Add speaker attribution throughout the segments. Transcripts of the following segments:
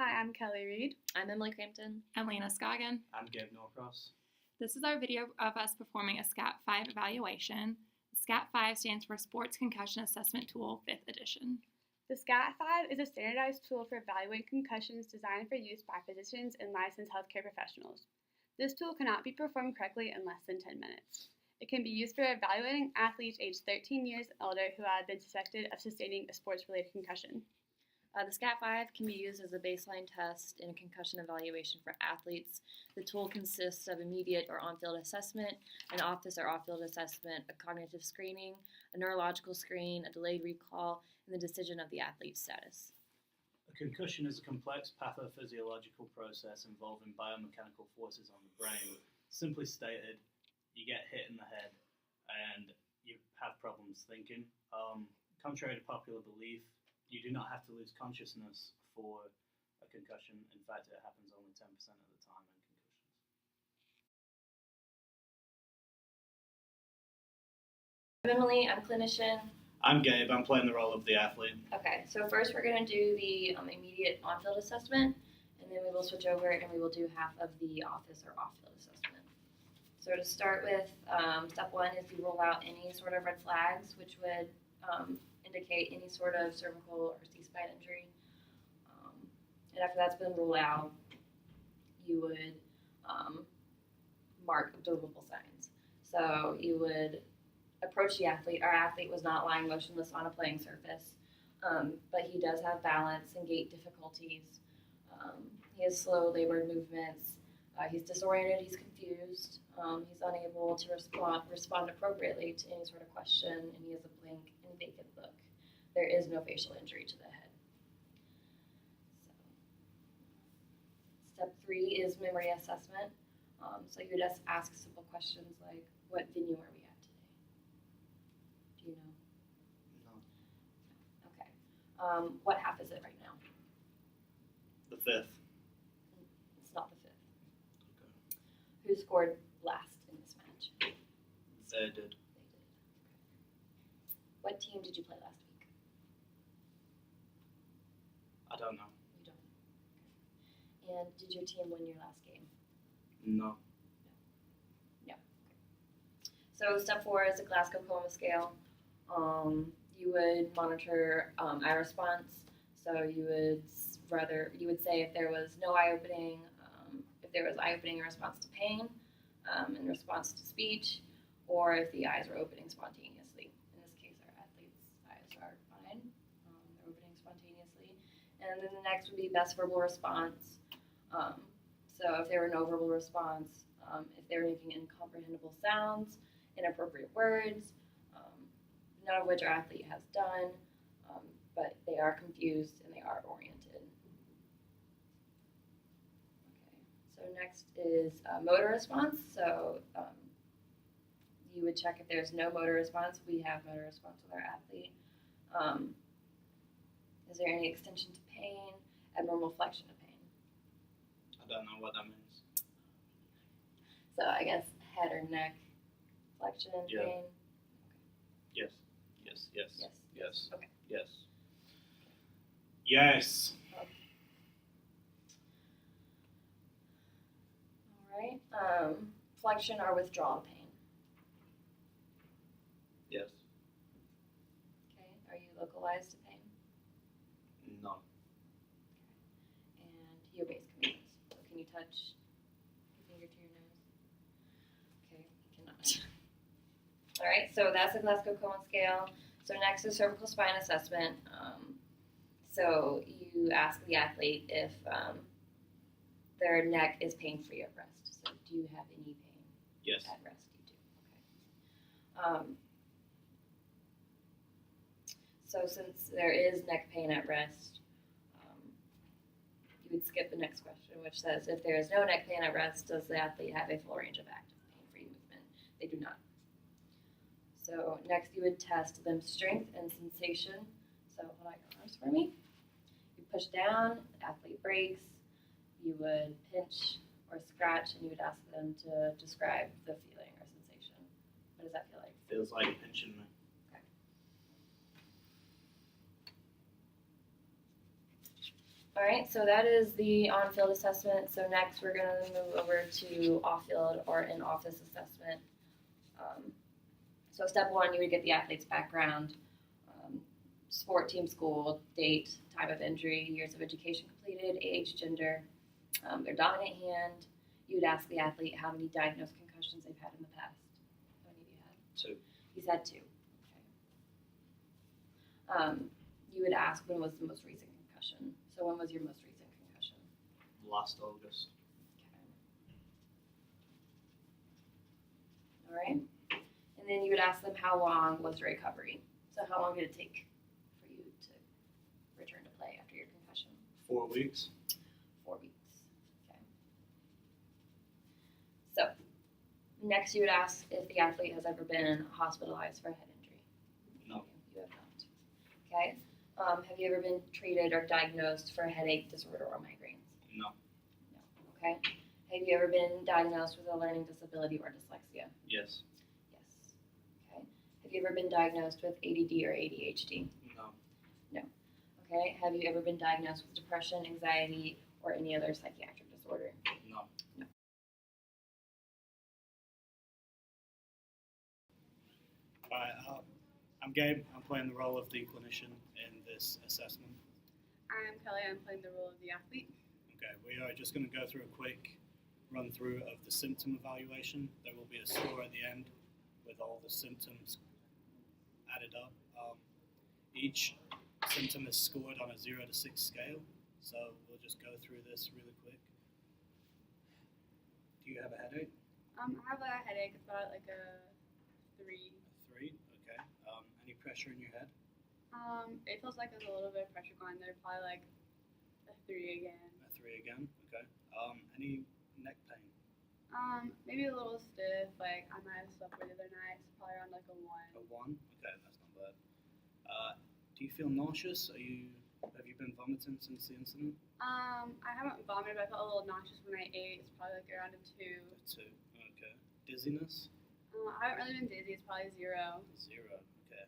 Speaker 1: Hi, I'm Kelly Reid.
Speaker 2: I'm Emily Crampton.
Speaker 3: I'm Leanna, Scoggin.
Speaker 4: I'm Gabe, Norcross.
Speaker 3: This is our video of us performing a SCAT 5 evaluation. SCAT 5 stands for Sports Concussion Assessment Tool, 5th edition.
Speaker 1: The SCAT 5 is a standardized tool for evaluating concussions designed for use by physicians and licensed healthcare professionals. This tool cannot be performed correctly in less than 10 minutes. It can be used for evaluating athletes aged 13 years and older who have been suspected of sustaining a sports-related concussion.
Speaker 2: The SCAT 5 can be used as a baseline test in a concussion evaluation for athletes. The tool consists of immediate or on-field assessment, an office or off-field assessment, a cognitive screening, a neurological screen, a delayed recall, and the decision of the athlete's status.
Speaker 4: A concussion is a complex pathophysiological process involving biomechanical forces on the brain. Simply stated, you get hit in the head and you have problems thinking. Contrary to popular belief, you do not have to lose consciousness for a concussion. In fact, it happens only 10% of the time in concussions.
Speaker 2: I'm Emily, I'm a clinician.
Speaker 4: I'm Gabe, I'm playing the role of the athlete.
Speaker 2: Okay, so first we're going to do the immediate on-field assessment, and then we will switch over and we will do half of the office or off-field assessment. So to start with, step one is to rule out any sort of red flags, which would indicate any sort of cervical or C-spine injury. And after that's been ruled out, you would mark observable signs. So you would approach the athlete. Our athlete was not lying motionless on a playing surface, but he does have balance and gait difficulties. He has slow labored movements. He's disoriented, he's confused, he's unable to respond appropriately to any sort of question, and he has a blank and vacant look. There is no facial injury to the head. So, step 3 is memory assessment. So you just ask simple questions like, what venue are we at today? Do you know?
Speaker 4: No.
Speaker 2: Okay. What half is it right now?
Speaker 4: The 5th.
Speaker 2: It's not the 5th.
Speaker 4: Okay.
Speaker 2: Who scored last in this match?
Speaker 4: They did.
Speaker 2: They did. What team did you play last week?
Speaker 4: I don't know.
Speaker 2: You don't. Okay. And did your team win your last game?
Speaker 4: No.
Speaker 2: No. Okay. So step 4 is the Glasgow Coma scale. You would monitor eye response. So you would say if there was no eye opening, if there was eye opening in response to pain, in response to speech, or if the eyes were opening spontaneously. In this case, our athlete's eyes are fine. They're opening spontaneously. And then the next would be best verbal response. So if there were no verbal response, if they were making incomprehensible sounds, inappropriate words, none of which our athlete has done, but they are confused and they are oriented. Okay, so next is motor response. So you would check if there's no motor response. We have motor response with our athlete. Is there any extension to pain, abnormal flexion to pain?
Speaker 4: I don't know what that means.
Speaker 2: So I guess head or neck flexion and
Speaker 4: Yeah.
Speaker 2: pain?
Speaker 4: Yes. Yes. Yes.
Speaker 2: Yes.
Speaker 4: Yes.
Speaker 2: Okay.
Speaker 4: Yes. Yes.
Speaker 2: All right. Flexion or withdrawal pain?
Speaker 4: Yes.
Speaker 2: Okay. Are you localized to pain?
Speaker 4: No.
Speaker 2: Okay. And your base commands. So can you touch your finger to your nose? Okay, you cannot. All right, so that's the Glasgow Coma scale. So next is cervical spine assessment. So you ask the athlete if their neck is pain-free at rest. So do you have any pain
Speaker 4: Yes.
Speaker 2: at rest? You do. Okay. So since there is neck pain at rest, you would skip the next question, which says, if there is no neck pain at rest, does the athlete have a full range of active pain-free movement? They do not. So next you would test limb strength and sensation. So hold out your arms for me. You push down, the athlete breaks. You would pinch or scratch, and you would ask them to describe the feeling or sensation. What does that feel like?
Speaker 4: Feels like pinching me.
Speaker 2: Okay. All right, so that is the on-field assessment. So next we're going to move over to off-field or in-office assessment. So step one, you would get the athlete's background, sport, team, school, date, time of injury, years of education completed, age, gender, their dominant hand. You would ask the athlete how many diagnosed concussions they've had in the past. How many have you had?
Speaker 4: 2.
Speaker 2: He's had 2. Okay. You would ask when was the most recent concussion. So when was your most recent concussion?
Speaker 4: Last August.
Speaker 2: Okay. All right. And then you would ask them how long was recovery. So how long did it take for you to return to play after your concussion?
Speaker 4: 4 weeks.
Speaker 2: 4 weeks. Okay. So next you would ask if the athlete has ever been hospitalized for a head injury.
Speaker 4: No.
Speaker 2: You have not. Okay. Have you ever been treated or diagnosed for a headache disorder or migraines?
Speaker 4: No.
Speaker 2: No. Okay. Have you ever been diagnosed with a learning disability or dyslexia?
Speaker 4: Yes.
Speaker 2: Yes. Okay. Have you ever been diagnosed with ADD or ADHD?
Speaker 4: No.
Speaker 2: Okay. Have you ever been diagnosed with depression, anxiety, or any other psychiatric disorder?
Speaker 4: No.
Speaker 2: No.
Speaker 5: Hi, I'm Gabe. I'm playing the role of the clinician in this assessment.
Speaker 1: I'm Kelly. I'm playing the role of the athlete.
Speaker 5: Okay, we are just going to go through a quick run through of the symptom evaluation. There will be a score at the end with all the symptoms added up. Each symptom is scored on a 0 to 6 scale, so we'll just go through this really quick. Do you have a headache?
Speaker 1: I have a headache. It's about like a 3.
Speaker 5: A 3, okay. Any pressure in your head?
Speaker 1: It feels like there's a little bit of pressure going there. Probably like a 3 again.
Speaker 5: A 3 again, okay. Any neck pain?
Speaker 1: Maybe a little stiff. Like I might have slept the other night. So probably around like a 1.
Speaker 5: A 1? Okay, that's not bad. Do you feel nauseous? Have you been vomiting since the incident?
Speaker 1: I haven't vomited, but I felt a little nauseous when I ate. It's probably like around a 2.
Speaker 5: A 2, okay. Dizziness?
Speaker 1: I haven't really been dizzy. It's probably 0.
Speaker 5: 0, okay.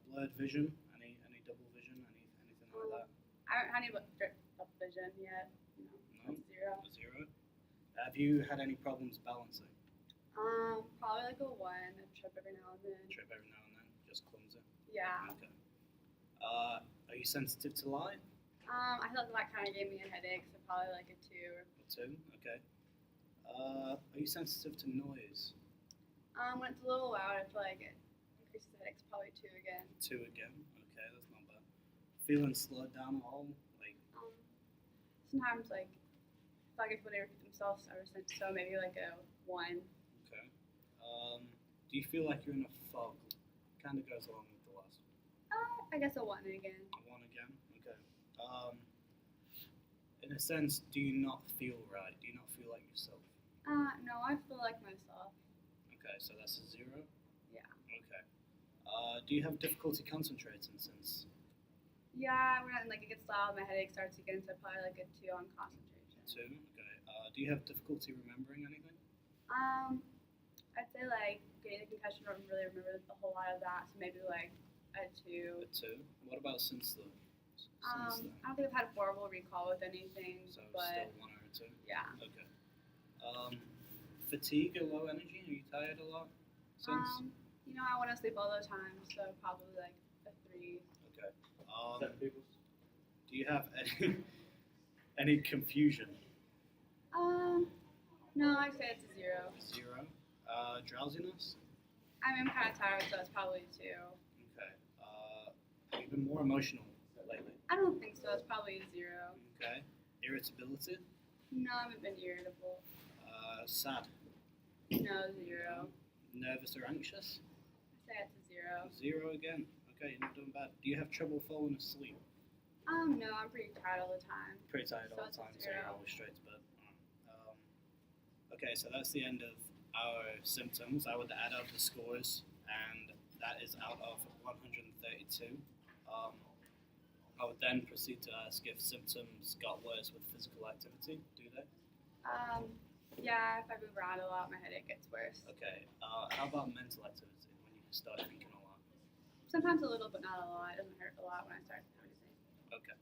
Speaker 5: Blurred vision? Any double vision? Anything like that?
Speaker 1: I haven't had any double vision yet. No,
Speaker 5: No?
Speaker 1: it's 0.
Speaker 5: A 0? Have you had any problems balancing?
Speaker 1: Probably like a 1. A trip every now and then.
Speaker 5: Trip every now and then? Just clumsy?
Speaker 1: Yeah.
Speaker 5: Okay. Are you sensitive to light?
Speaker 1: I feel like that kind of gave me a headache, so probably like a 2.
Speaker 5: A 2, okay. Are you sensitive to noise?
Speaker 1: When it's a little loud, I feel like it increases the headaches. Probably 2 again.
Speaker 5: 2 again, okay, that's not bad. Feeling slowed down at all? Like,
Speaker 1: Sometimes like I feel like it's when they repeat themselves ever since, so maybe like a 1.
Speaker 5: okay. Do you feel like you're in a fog? Kind of goes along with the last one.
Speaker 1: I guess a 1 again.
Speaker 5: A 1 again, okay. In a sense, do you not feel right? Do you not feel like yourself?
Speaker 1: No, I feel like myself.
Speaker 5: Okay, so that's a 0?
Speaker 1: Yeah.
Speaker 5: Okay. Do you have difficulty concentrating since?
Speaker 1: Yeah, when it gets loud, my headache starts again, so probably like a 2 on concentration.
Speaker 5: 2, okay. Do you have difficulty remembering anything?
Speaker 1: I'd say like getting the concussion, I don't really remember a whole lot of that, so maybe like a 2.
Speaker 5: A 2. What about since then?
Speaker 1: I don't think I've had horrible recall with anything,
Speaker 5: So
Speaker 1: but
Speaker 5: still 1 or a 2?
Speaker 1: yeah.
Speaker 5: Okay. Fatigue or low energy? Are you tired a lot since?
Speaker 1: I want to sleep all the time, so probably like a 3.
Speaker 5: Okay. Do you have any confusion?
Speaker 1: No, I'd say it's a 0.
Speaker 5: 0. Drowsiness?
Speaker 1: I'm kind of tired, so it's probably a 2.
Speaker 5: Okay. Have you been more emotional lately?
Speaker 1: I don't think so. It's probably a 0.
Speaker 5: Okay. Irritability?
Speaker 1: No, I haven't been irritable.
Speaker 5: Sad?
Speaker 1: No, 0.
Speaker 5: Nervous or anxious?
Speaker 1: I'd say it's a 0.
Speaker 5: 0 again. Okay, you're not doing bad. Do you have trouble falling asleep?
Speaker 1: No, I'm pretty tired all the time.
Speaker 5: Pretty tired
Speaker 1: So
Speaker 5: all the
Speaker 1: it's a
Speaker 5: time, so you're
Speaker 1: 0.
Speaker 5: always straight to bed. Okay, so that's the end of our symptoms. I would add up the scores, and that is out of 132. I would then proceed to ask if symptoms got worse with physical activity. Do they?
Speaker 1: Yeah, if I move around a lot, my headache gets worse.
Speaker 5: Okay. How about mental activity when you start thinking a lot?
Speaker 1: Sometimes a little, but not a lot. It doesn't hurt a lot when I start noticing.
Speaker 5: Okay.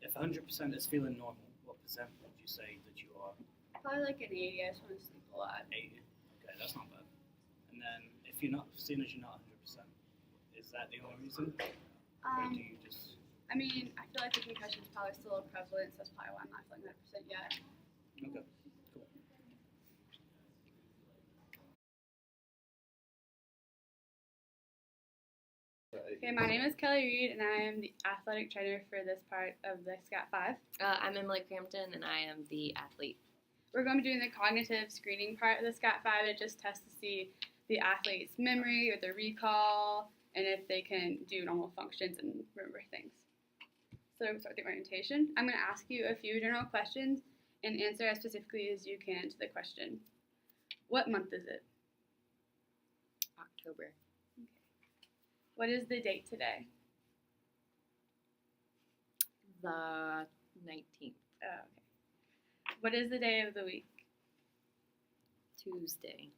Speaker 5: If 100% is feeling normal, what percent would you say that you are?
Speaker 1: Probably like an 80. I just want to sleep a lot.
Speaker 5: 80. Okay, that's not bad. And then if you're not, seeing as you're not 100%, is that the only reason? Or do you just?
Speaker 1: I mean, I feel like the concussion is probably still prevalent, so that's probably why I'm not feeling 100% yet.
Speaker 5: Okay, cool.
Speaker 1: Okay, my name is Kelly Reid, and I am the athletic trainer for this part of the SCAT 5.
Speaker 2: I'm Emily Crampton, and I am the athlete.
Speaker 1: We're going to be doing the cognitive screening part of the SCAT 5. It just tests to see the athlete's memory or their recall, and if they can do normal functions and remember things. So we'll start the orientation. I'm going to ask you a few general questions and answer as specifically as you can to the question. What month is it?
Speaker 2: October.
Speaker 1: What is the date today?
Speaker 2: The 19th.
Speaker 1: Oh, okay. What is the day of the week?
Speaker 2: Tuesday.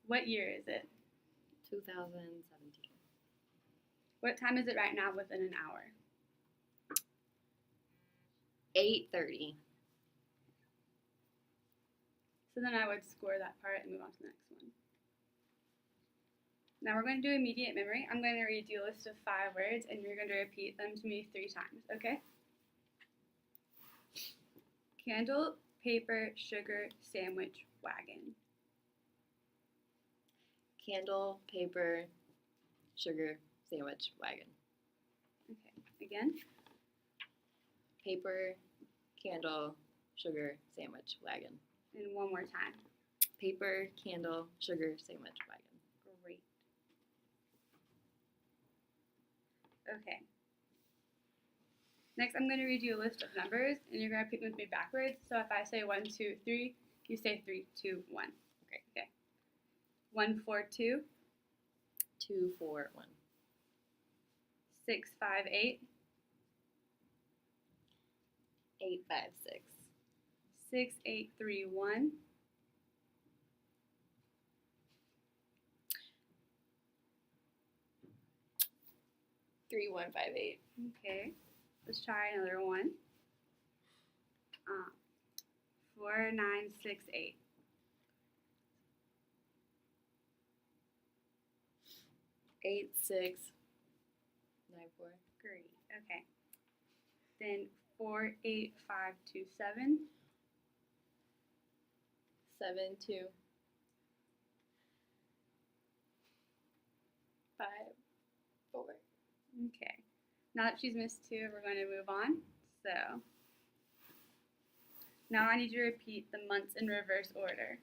Speaker 1: What year is it?
Speaker 2: 2017.
Speaker 1: What time is it right now within an hour?
Speaker 2: 8:30.
Speaker 1: So then I would score that part and move on to the next one. Now we're going to do immediate memory. I'm going to read you a list of 5 words, and you're going to repeat them to me 3 times, okay? Candle, paper, sugar, sandwich, wagon.
Speaker 2: Candle, paper, sugar, sandwich, wagon.
Speaker 1: Okay, again.
Speaker 2: Paper, candle, sugar, sandwich, wagon.
Speaker 1: And one more time.
Speaker 2: Paper, candle, sugar, sandwich, wagon.
Speaker 1: Great. Okay. Next, I'm going to read you a list of numbers, and you're going to repeat them with me backwards. So if I say 1, 2, 3, you say 3, 2, 1. Great. Okay. 1, 4, 2.
Speaker 2: 2, 4, 1.
Speaker 1: 6, 5, 8.
Speaker 2: 8, 5, 6.
Speaker 1: 6, 8, 3, 1.
Speaker 2: 3, 1, 5, 8.
Speaker 1: Okay. Let's try another one. 4, 9, 6, 8.
Speaker 2: 8, 6, 9, 4.
Speaker 1: Great. Okay. Then 4, 8, 5, 2, 7.
Speaker 2: 7, 2. 5, 4.
Speaker 1: Okay. Now that she's missed 2, we're going to move on. So now I need you to repeat the months in reverse order.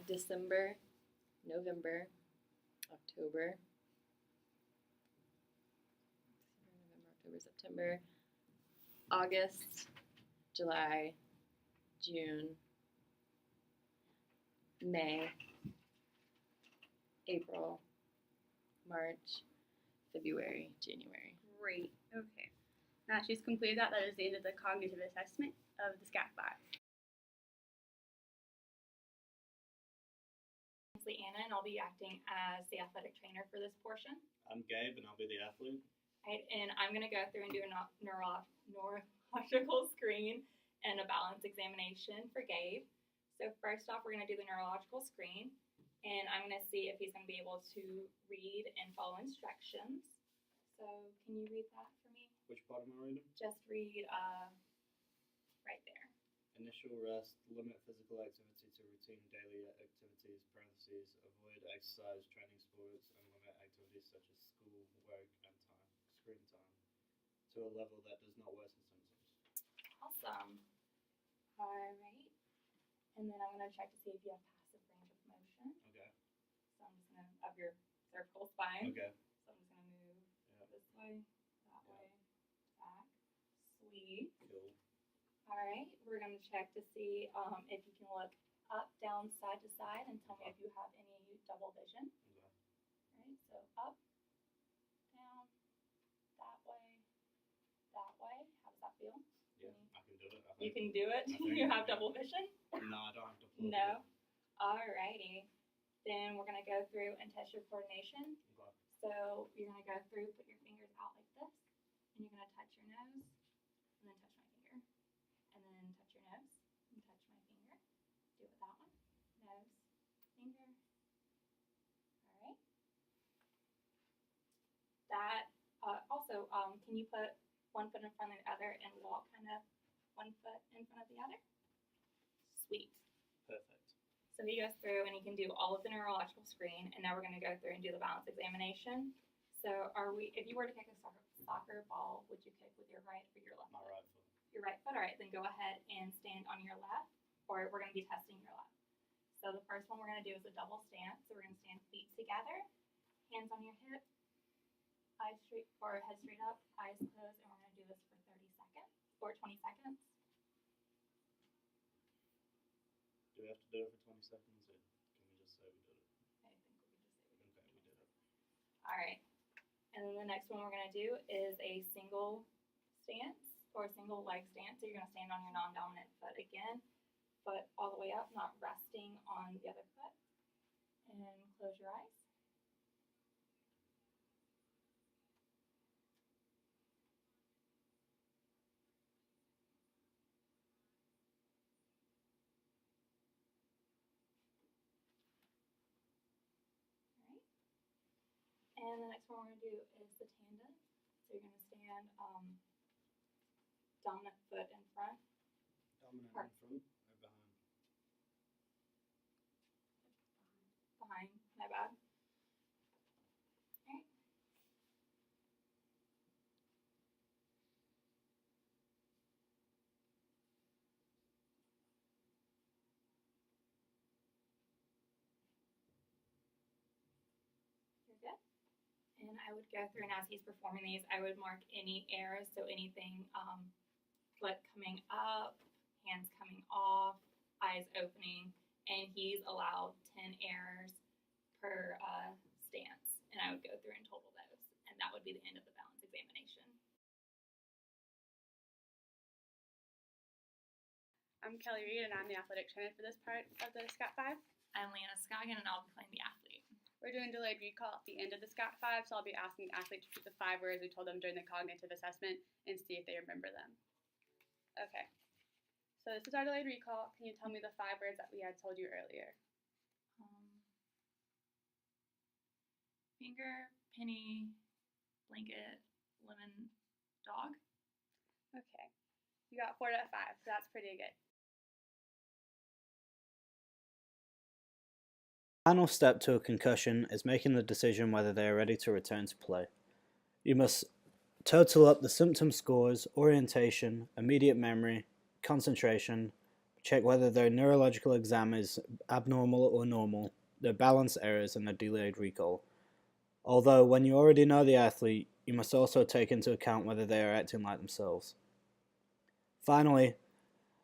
Speaker 2: December, November, October, September, August, July, June, May, April, March, February, January.
Speaker 1: Great. Okay. Now that she's completed that, that is the end of the cognitive assessment of the SCAT 5.
Speaker 3: It's Leanna, and I'll be acting as the athletic trainer for this portion.
Speaker 4: I'm Gabe, and I'll be the athlete.
Speaker 3: Right, and I'm going to go through and do a neurological screen and a balance examination for Gabe. So first off, we're going to do the neurological screen, and I'm going to see if he's going to be able to read and follow instructions. So can you read that for me?
Speaker 4: Which part am I reading?
Speaker 3: Just read right there.
Speaker 4: Initial rest, limit physical activity to routine daily activities, parentheses, avoid exercise, training sports, and limit activities such as school, work, and screen time to a level that does not worsen symptoms.
Speaker 3: Awesome. All right. And then I'm going to check to see if you have passive range of motion.
Speaker 4: Okay.
Speaker 3: So I'm just going to, of your cervical spine.
Speaker 4: Okay.
Speaker 3: So I'm just going to move this way, that way, back. Sweet.
Speaker 4: Cool.
Speaker 3: All right. We're going to check to see if you can look up, down, side to side, and tell me if you have any double vision.
Speaker 4: Okay.
Speaker 3: All right. So up, down, that way, that way. How does that feel?
Speaker 4: Yeah, I can do it. I
Speaker 3: You
Speaker 4: think.
Speaker 3: can do it.
Speaker 4: I think
Speaker 3: You have
Speaker 4: I can.
Speaker 3: double vision?
Speaker 4: No, I don't have to. Plug
Speaker 3: No.
Speaker 4: it.
Speaker 3: Alrighty. Then we're going to go through and test your coordination.
Speaker 4: Okay.
Speaker 3: So you're going to go through, put your fingers out like this, and you're going to touch your nose, and then touch my finger, and then touch your nose, and touch my finger. Do it with that one. Nose, finger. All right. That also, can you put one foot in front of the other and walk kind of one foot in front of the other? Sweet.
Speaker 4: Perfect.
Speaker 3: So he goes through and he can do all of the neurological screen, and now we're going to go through and do the balance examination. So if you were to kick a soccer ball, would you kick with your right or your left
Speaker 4: My
Speaker 3: foot?
Speaker 4: right foot.
Speaker 3: Your right foot, all right, then go ahead and stand on your left, or we're going to be testing your left. So the first one we're going to do is a double stance. So we're going to stand feet together, hands on your hip, eyes straight, or head straight up, eyes closed, and we're going to do this for 30 seconds, or 20 seconds.
Speaker 4: Do we have to do it for 20 seconds, or can we just say we did it?
Speaker 3: I think we can just say we
Speaker 4: Okay, we did it.
Speaker 3: All right. And then the next one we're going to do is a single stance or single leg stance. So you're going to stand on your non-dominant foot again, foot all the way up, not resting on the other foot. And close your eyes. And the next one we're going to do is the tandem. So you're going to stand dominant foot in front.
Speaker 5: Dominant
Speaker 3: Or-
Speaker 5: in front or behind?
Speaker 3: Behind, my bad. Alright. You're good. And I would go through, and as he's performing these, I would mark any errors, so anything, foot coming up, hands coming off, eyes opening, and he's allowed 10 errors per stance, and I would go through and total those, and that would be the end of the balance examination.
Speaker 1: I'm Kelly Reid, and I'm the athletic trainer for this part of the SCAT 5.
Speaker 3: I'm Leanna Scoggin, and I'll be playing the athlete.
Speaker 1: We're doing delayed recall at the end of the SCAT 5, so I'll be asking the athlete to repeat the 5 words we told them during the cognitive assessment and see if they remember them. Okay, so this is our delayed recall. Can you tell me the 5 words that we had told you earlier?
Speaker 3: Finger, penny, blanket, lemon, dog.
Speaker 1: Okay, you got 4 out of 5, so that's pretty good.
Speaker 6: Final step to a concussion is making the decision whether they are ready to return to play. You must total up the symptom scores, orientation, immediate memory, concentration, check whether their neurological exam is abnormal or normal, their balance errors, and their delayed recall. Although, when you already know the athlete, you must also take into account whether they are acting like themselves. Finally,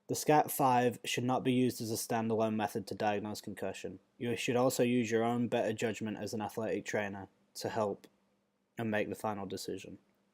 Speaker 6: the SCAT-5 should not be used as a standalone method to diagnose concussion. You should also use your own better judgment as an athletic trainer to help and make the final decision.